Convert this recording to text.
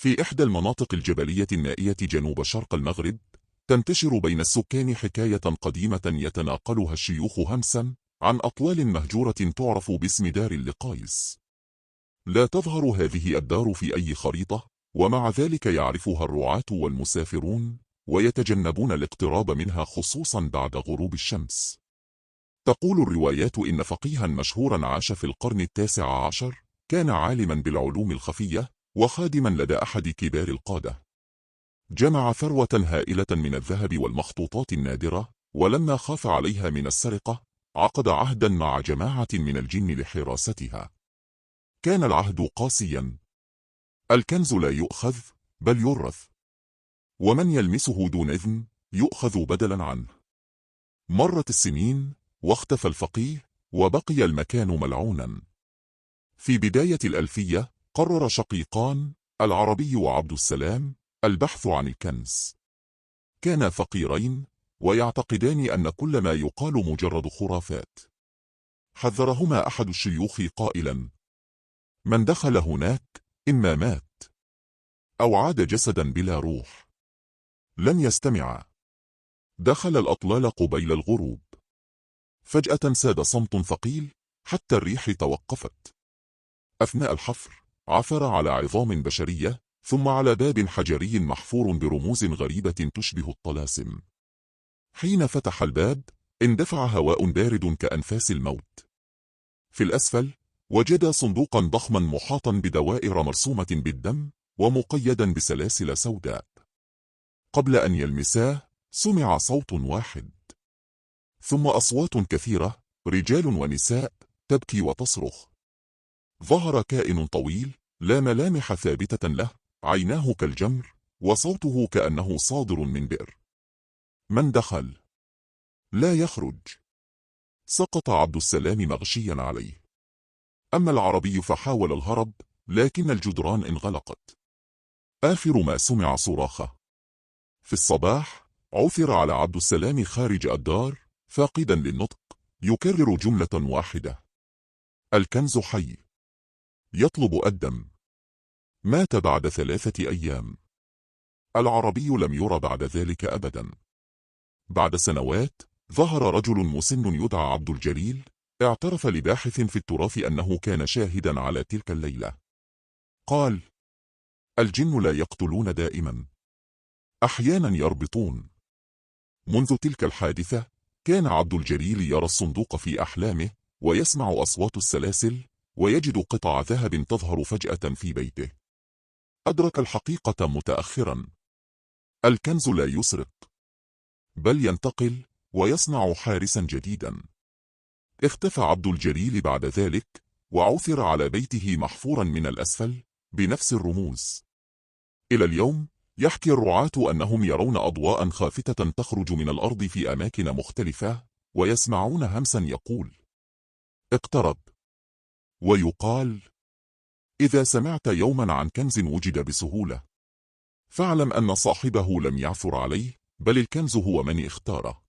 في إحدى المناطق الجبلية النائية جنوب شرق المغرب، تنتشر بين السكان حكاية قديمة يتناقلها الشيوخ همسا عن أطلال مهجورة تعرف باسم دار اللقايس. لا تظهر هذه الدار في أي خريطة، ومع ذلك يعرفها الرعاة والمسافرون ويتجنبون الاقتراب منها خصوصا بعد غروب الشمس. تقول الروايات إن فقيها مشهورا عاش في القرن 19 كان عالما بالعلوم الخفية وخادما لدى أحد كبار القادة. جمع ثروة هائلة من الذهب والمخطوطات النادرة، ولما خاف عليها من السرقة عقد عهدا مع جماعة من الجن لحراستها. كان العهد قاسيا: الكنز لا يؤخذ بل يورث، ومن يلمسه دون إذن يؤخذ بدلا عنه. مرت السنين واختفى الفقيه وبقي المكان ملعونا. في بداية الألفية قرر شقيقان العربي وعبد السلام البحث عن الكنز. كانا فقيرين ويعتقدان أن كل ما يقال مجرد خرافات. حذرهما أحد الشيوخ قائلا: من دخل هناك إما مات أو عاد جسدا بلا روح. لن يستمع. دخل الأطلال قبيل الغروب. فجأة ساد صمت ثقيل حتى الريح توقفت. أثناء الحفر عثر على عظام بشرية، ثم على باب حجري محفور برموز غريبة تشبه الطلاسم. حين فتح الباب اندفع هواء بارد كأنفاس الموت. في الأسفل وجد صندوقا ضخما محاطا بدوائر مرسومة بالدم ومقيدا بسلاسل سوداء. قبل أن يلمساه سمع صوت واحد، ثم أصوات كثيرة، رجال ونساء تبكي وتصرخ. ظهر كائن طويل لا ملامح ثابتة له، عيناه كالجمر وصوته كأنه صادر من بئر. من دخل؟ لا يخرج. سقط عبد السلام مغشيا عليه. أما العربي فحاول الهرب، لكن الجدران انغلقت. آخر ما سمع صراخه. في الصباح عثر على عبد السلام خارج الدار فاقدا للنطق، يكرر جملة واحدة: الكنز حي، يطلب الدم. مات بعد 3 أيام. العربي لم يرى بعد ذلك أبدا. بعد سنوات ظهر رجل مسن يدعى عبد الجليل، اعترف لباحث في التراث أنه كان شاهدا على تلك الليلة. قال: الجن لا يقتلون دائما، أحيانا يربطون. منذ تلك الحادثة كان عبد الجليل يرى الصندوق في أحلامه، ويسمع أصوات السلاسل، ويجد قطع ذهب تظهر فجأة في بيته. أدرك الحقيقة متأخرا: الكنز لا يسرق بل ينتقل ويصنع حارسا جديدا. اختفى عبد الجليل بعد ذلك، وعثر على بيته محفورا من الأسفل بنفس الرموز. إلى اليوم يحكي الرعاة أنهم يرون أضواء خافتة تخرج من الأرض في أماكن مختلفة، ويسمعون همسا يقول: اقترب. ويقال: إذا سمعت يوما عن كنز وجد بسهولة، فاعلم أن صاحبه لم يعثر عليه، بل الكنز هو من اختاره.